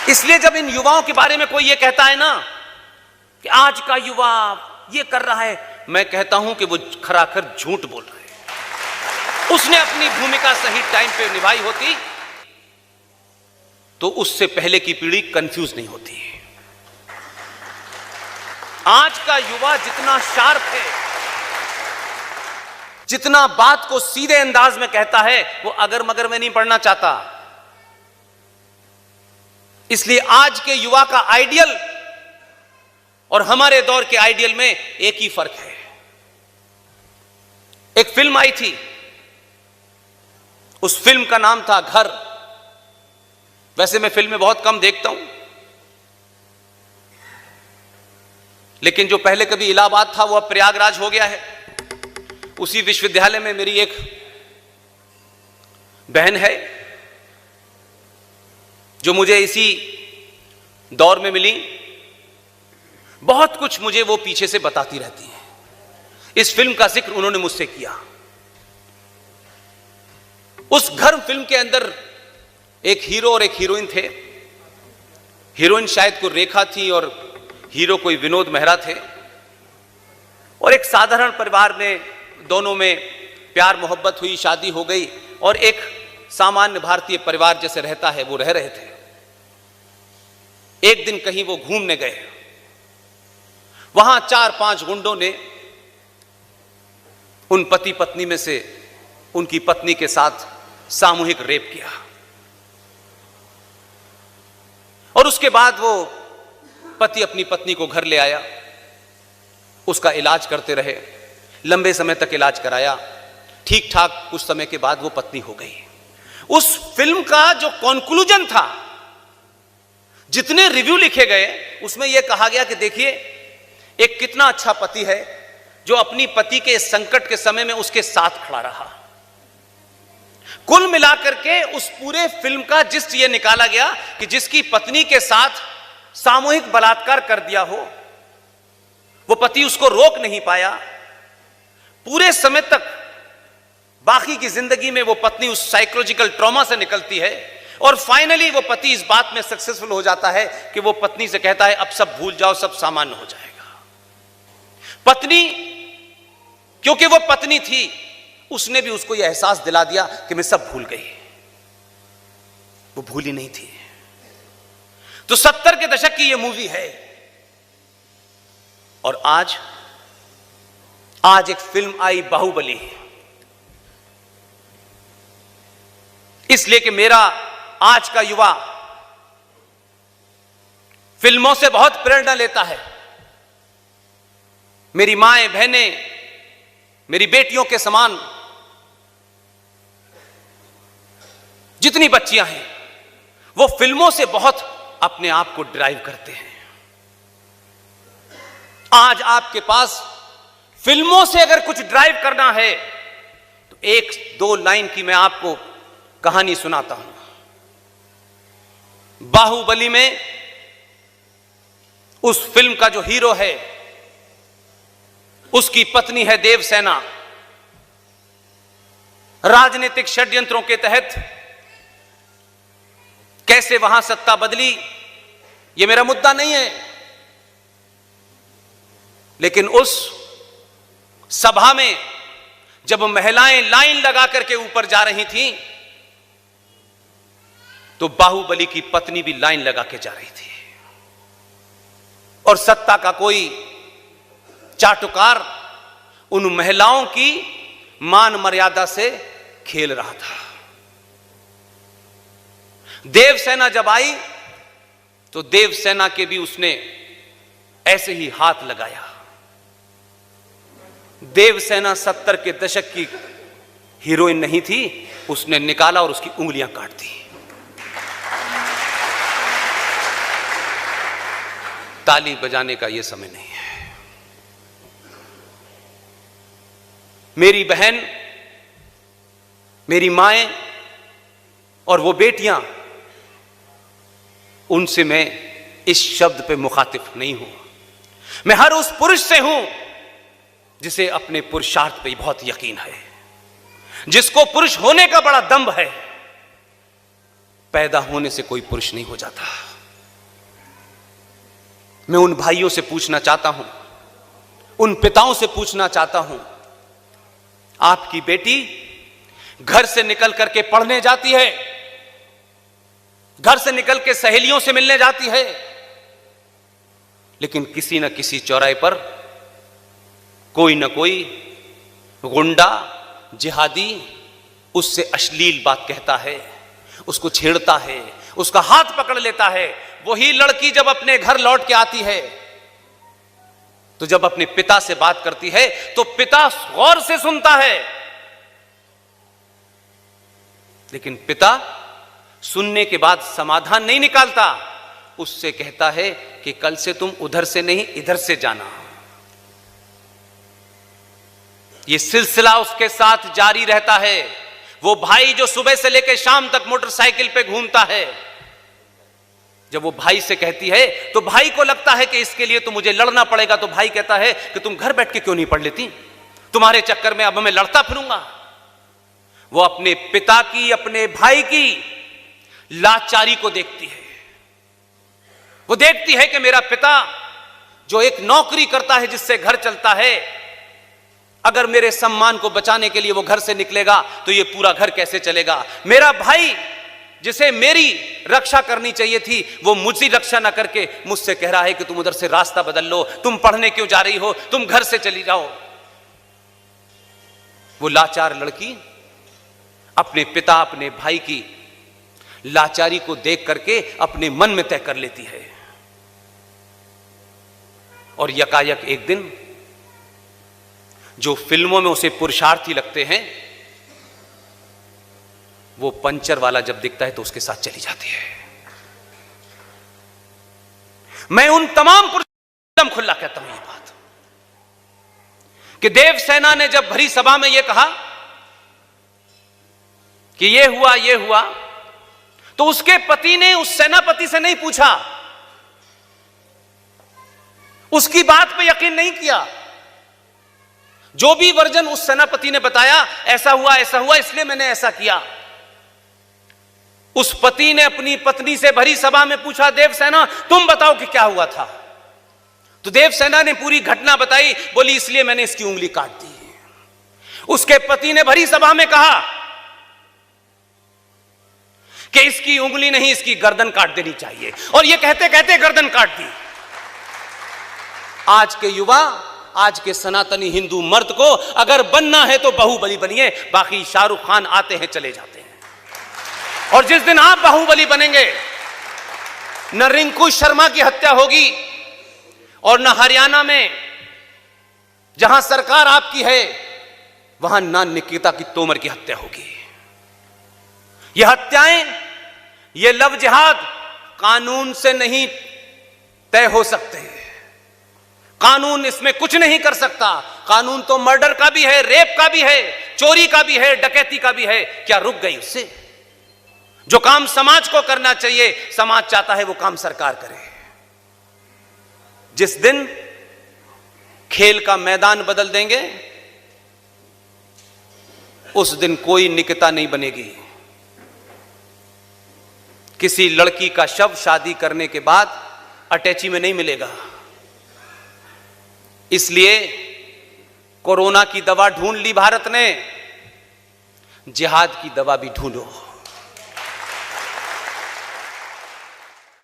इसलिए जब इन युवाओं के बारे में कोई ये कहता है ना कि आज का युवा ये कर रहा है, मैं कहता हूं कि वो खराखर झूठ बोल रहा है। उसने अपनी भूमिका सही टाइम पे निभाई होती तो उससे पहले की पीढ़ी कंफ्यूज नहीं होती। आज का युवा जितना शार्प है, जितना बात को सीधे अंदाज में कहता है, वो अगर मगर में नहीं पढ़ना चाहता। इसलिए आज के युवा का आइडियल और हमारे दौर के आइडियल में एक ही फर्क है। एक फिल्म आई थी, उस फिल्म का नाम था घर। वैसे मैं फिल्में बहुत कम देखता हूं, लेकिन जो पहले कभी इलाहाबाद था वो अब प्रयागराज हो गया है। उसी विश्वविद्यालय में मेरी एक बहन है जो मुझे इसी दौर में मिली। बहुत कुछ मुझे वो पीछे से बताती रहती है। इस फिल्म का जिक्र उन्होंने मुझसे किया। उस घर फिल्म के अंदर एक हीरो और एक हीरोइन थे। हीरोइन शायद कोई रेखा थी और हीरो कोई विनोद मेहरा थे। और एक साधारण परिवार में दोनों में प्यार मोहब्बत हुई, शादी हो गई और एक सामान्य भारतीय परिवार जैसे रहता है वो रह रहे थे। एक दिन कहीं वो घूमने गए, वहां 4-5 गुंडों ने उन पति पत्नी में से उनकी पत्नी के साथ सामूहिक रेप किया। और उसके बाद वो पति अपनी पत्नी को घर ले आया, उसका इलाज करते रहे, लंबे समय तक इलाज कराया, ठीक ठाक। कुछ समय के बाद वो पत्नी हो गई। उस फिल्म का जो कंक्लूजन था, जितने रिव्यू लिखे गए, उसमें यह कहा गया कि देखिए एक कितना अच्छा पति है जो अपनी पति के संकट के समय में उसके साथ खड़ा रहा। कुल मिलाकर के उस पूरे फिल्म का जिस्ट ये निकाला गया कि जिसकी पत्नी के साथ सामूहिक बलात्कार कर दिया हो, वो पति उसको रोक नहीं पाया। पूरे समय तक बाकी की जिंदगी में वो पत्नी उस साइकोलॉजिकल ट्रॉमा से निकलती है और फाइनली वो पति इस बात में सक्सेसफुल हो जाता है कि वो पत्नी से कहता है अब सब भूल जाओ, सब सामान्य हो जाएगा। पत्नी, क्योंकि वो पत्नी थी, उसने भी उसको यह एहसास दिला दिया कि मैं सब भूल गई। वो भूली नहीं थी। तो 70 के दशक की यह मूवी है। और आज एक फिल्म आई बाहुबली। इसलिए कि मेरा आज का युवा फिल्मों से बहुत प्रेरणा लेता है। मेरी माएं बहनें मेरी बेटियों के समान जितनी बच्चियां हैं, वो फिल्मों से बहुत अपने आप को ड्राइव करते हैं। आज आपके पास फिल्मों से अगर कुछ ड्राइव करना है तो 1-2 लाइन की मैं आपको कहानी सुनाता हूं। बाहुबली में उस फिल्म का जो हीरो है, उसकी पत्नी है देवसेना। राजनीतिक षड्यंत्रों के तहत कैसे वहां सत्ता बदली, यह मेरा मुद्दा नहीं है, लेकिन उस सभा में जब महिलाएं लाइन लगा करके ऊपर जा रही थीं, तो बाहुबली की पत्नी भी लाइन लगा के जा रही थी। और सत्ता का कोई चाटुकार उन महिलाओं की मान मर्यादा से खेल रहा था। देवसेना जब आई तो देवसेना के भी उसने ऐसे ही हाथ लगाया। देवसेना 70 के दशक की हीरोइन नहीं थी, उसने निकाला और उसकी उंगलियां काट दी। ताली बजाने का यह समय नहीं है। मेरी बहन, मेरी माएं और वो बेटियां, उनसे मैं इस शब्द पे मुखातिब नहीं हूं। मैं हर उस पुरुष से हूं जिसे अपने पुरुषार्थ पे बहुत यकीन है, जिसको पुरुष होने का बड़ा दंभ है। पैदा होने से कोई पुरुष नहीं हो जाता। मैं उन भाइयों से पूछना चाहता हूं, उन पिताओं से पूछना चाहता हूं, आपकी बेटी घर से निकल करके पढ़ने जाती है, घर से निकल के सहेलियों से मिलने जाती है, लेकिन किसी न किसी चौराहे पर कोई न कोई गुंडा, जिहादी उससे अश्लील बात कहता है, उसको छेड़ता है, उसका हाथ पकड़ लेता है। वही लड़की जब अपने घर लौट के आती है तो जब अपने पिता से बात करती है तो पिता गौर से सुनता है, लेकिन पिता सुनने के बाद समाधान नहीं निकालता, उससे कहता है कि कल से तुम उधर से नहीं इधर से जाना। यह सिलसिला उसके साथ जारी रहता है। वो भाई जो सुबह से लेकर शाम तक मोटरसाइकिल पे घूमता है, जब वो भाई से कहती है तो भाई को लगता है कि इसके लिए तो मुझे लड़ना पड़ेगा, तो भाई कहता है कि तुम घर बैठ के क्यों नहीं पढ़ लेती, तुम्हारे चक्कर में अब मैं लड़ता फिरूंगा। वो अपने पिता की, अपने भाई की लाचारी को देखती है। वो देखती है कि मेरा पिता जो एक नौकरी करता है जिससे घर चलता है, अगर मेरे सम्मान को बचाने के लिए वो घर से निकलेगा तो ये पूरा घर कैसे चलेगा। मेरा भाई जिसे मेरी रक्षा करनी चाहिए थी वो मुझसे रक्षा ना करके मुझसे कह रहा है कि तुम उधर से रास्ता बदल लो, तुम पढ़ने क्यों जा रही हो, तुम घर से चली जाओ। वो लाचार लड़की अपने पिता, अपने भाई की लाचारी को देख करके अपने मन में तय कर लेती है, और यकायक एक दिन जो फिल्मों में उसे पुरुषार्थी लगते हैं, वो पंचर वाला जब दिखता है तो उसके साथ चली जाती है। मैं उन तमाम पुरुषों खुला कहता हूं ये बात कि देवसेना ने जब भरी सभा में यह कहा कि ये हुआ, तो उसके पति ने उस सेनापति से नहीं पूछा, उसकी बात पे यकीन नहीं किया। जो भी वर्जन उस सेनापति ने बताया, ऐसा हुआ इसलिए मैंने ऐसा किया। उस पति ने अपनी पत्नी से भरी सभा में पूछा, देवसेना तुम बताओ कि क्या हुआ था। तो देवसेना ने पूरी घटना बताई, बोली इसलिए मैंने इसकी उंगली काट दी। उसके पति ने भरी सभा में कहा कि इसकी उंगली नहीं, इसकी गर्दन काट देनी चाहिए, और यह कहते कहते गर्दन काट दी। आज के युवा, आज के सनातनी हिंदू मर्द को अगर बनना है तो बाहुबली बनिए, बाकी शाहरुख खान आते हैं चले जाते हैं। और जिस दिन आप बाहुबली बनेंगे, न रिंकू शर्मा की हत्या होगी और न हरियाणा में जहां सरकार आपकी है वहां न निकिता की तोमर की हत्या होगी। ये हत्याएं, ये लव जिहाद कानून से नहीं तय हो सकते। कानून इसमें कुछ नहीं कर सकता। कानून तो मर्डर का भी है, रेप का भी है, चोरी का भी है, डकैती का भी है। क्या रुक गई उससे? जो काम समाज को करना चाहिए, समाज चाहता है वो काम सरकार करे। जिस दिन खेल का मैदान बदल देंगे, उस दिन कोई निकिता नहीं बनेगी। किसी लड़की का शव शादी करने के बाद अटैची में नहीं मिलेगा। इसलिए कोरोना की दवा ढूंढ ली भारत ने, जिहाद की दवा भी ढूंढो।